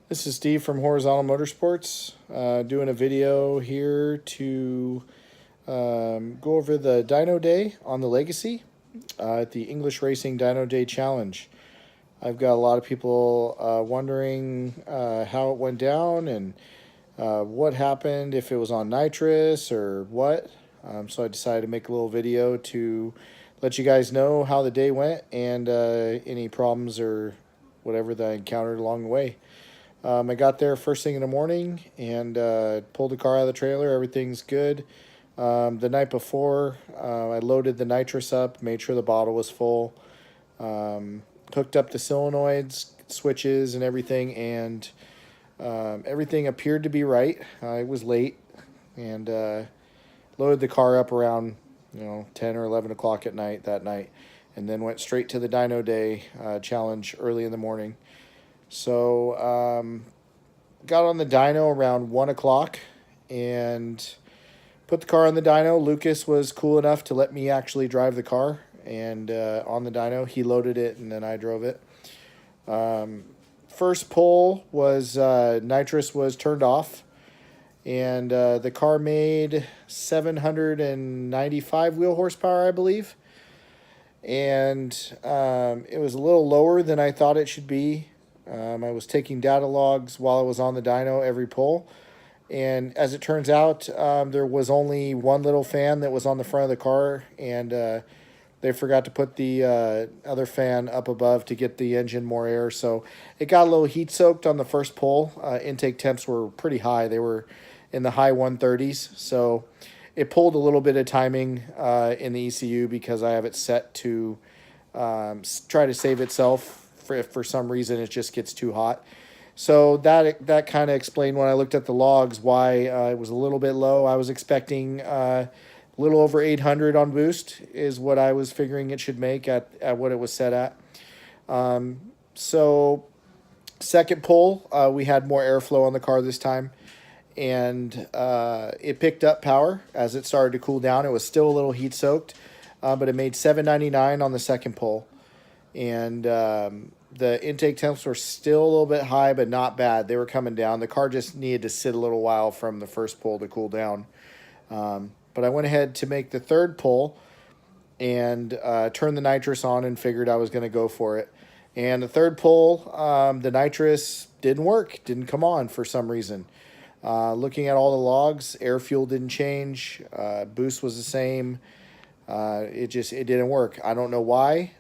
This is Steve from Horizontal Motorsports, doing a video here to go over the Dyno Day on the Legacy at the English Racing Dyno Day Challenge. I've got a lot of people wondering how it went down and what happened, if it was on nitrous or what. So I decided to make a little video to let you guys know how the day went and any problems or whatever that I encountered along the way. I got there first thing in the morning and pulled the car out of the trailer. Everything's good. The night before, I loaded the nitrous up, made sure the bottle was full, hooked up the solenoids, switches, and everything, and everything appeared to be right. It was late, and loaded the car up around 10 or 11 o'clock at night that night, and then went straight to the Dyno Day challenge early in the morning. So got on the dyno around 1 o'clock and put the car on the dyno. Lucas was cool enough to let me actually drive the car, and on the dyno he loaded it and then I drove it. First pull was nitrous was turned off, and the car made 795 wheel horsepower, I believe, and it was a little lower than I thought it should be. I was taking data logs while I was on the dyno every pull, and as it turns out, there was only one little fan that was on the front of the car, and they forgot to put the other fan up above to get the engine more air, so it got a little heat soaked on the first pull. Intake temps were pretty high. They were in the high 130s, so it pulled a little bit of timing in the ECU because I have it set to try to save itself if for some reason it just gets too hot. So that kind of explained when I looked at the logs why it was a little bit low. I was expecting a little over 800 on boost is what I was figuring it should make at what it was set at. So second pull, we had more airflow on the car this time, and it picked up power as it started to cool down. It was still a little heat soaked, but it made 799 on the second pull, and the intake temps were still a little bit high, but not bad. They were coming down. The car just needed to sit a little while from the first pull to cool down. But I went ahead to make the third pull and turned the nitrous on and figured I was going to go for it. And the third pull, the nitrous didn't work, didn't come on for some reason. Looking at all the logs, air fuel didn't change. Boost was the same. It didn't work. I don't know why.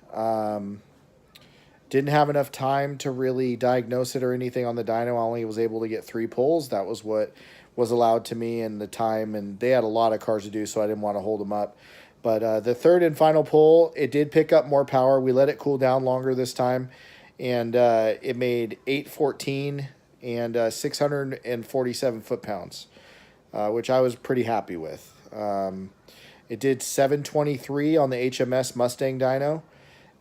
Didn't have enough time to really diagnose it or anything on the dyno. I only was able to get 3 pulls. That was what was allowed to me in the time, and they had a lot of cars to do, so I didn't want to hold them up. But the third and final pull, it did pick up more power. We let it cool down longer this time, and it made 814 and 647 foot-pounds, which I was pretty happy with. It did 723 on the HMS Mustang dyno,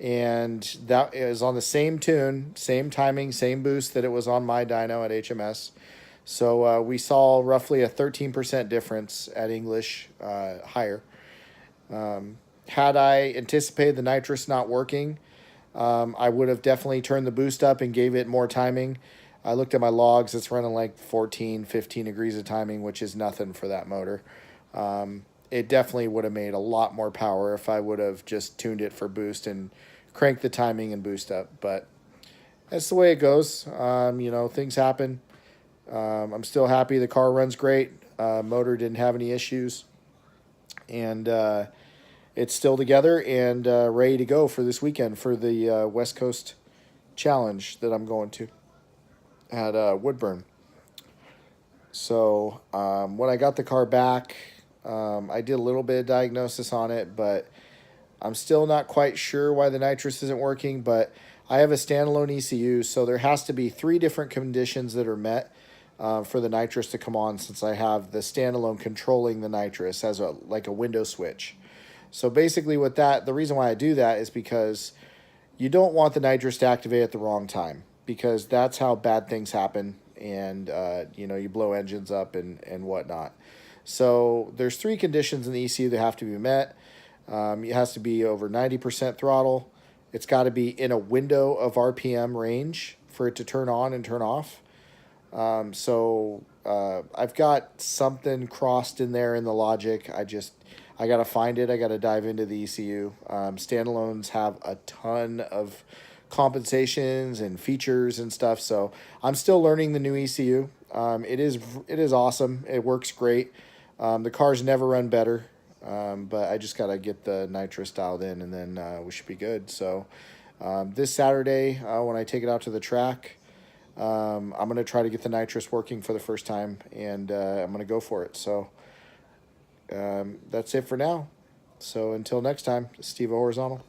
and that is on the same tune, same timing, same boost that it was on my dyno at HMS. So we saw roughly a 13% difference at English higher. Had I anticipated the nitrous not working, I would have definitely turned the boost up and gave it more timing. I looked at my logs. It's running like 14, 15 degrees of timing, which is nothing for that motor. It definitely would have made a lot more power if I would have just tuned it for boost and cranked the timing and boost up. But that's the way it goes. Things happen. I'm still happy. The car runs great. Motor didn't have any issues. And it's still together and ready to go for this weekend for the West Coast Challenge that I'm going to at Woodburn. So when I got the car back, I did a little bit of diagnosis on it, but I'm still not quite sure why the nitrous isn't working. But I have a standalone ECU, so there has to be 3 different conditions that are met for the nitrous to come on, since I have the standalone controlling the nitrous as like a window switch. So basically with that, the reason why I do that is because you don't want the nitrous to activate at the wrong time, because that's how bad things happen, and you blow engines up and whatnot. So there's 3 conditions in the ECU that have to be met. It has to be over 90% throttle. It's got to be in a window of RPM range for it to turn on and turn off. I've got something crossed in there in the logic. I gotta find it. I gotta dive into the ECU. Standalones have a ton of compensations and features and stuff. So I'm still learning the new ECU. It is awesome. It works great. The cars never run better. But I just gotta get the nitrous dialed in, and then we should be good. So this Saturday, when I take it out to the track, I'm gonna try to get the nitrous working for the first time, and I'm gonna go for it. So that's it for now. So until next time, Steve Horizontal.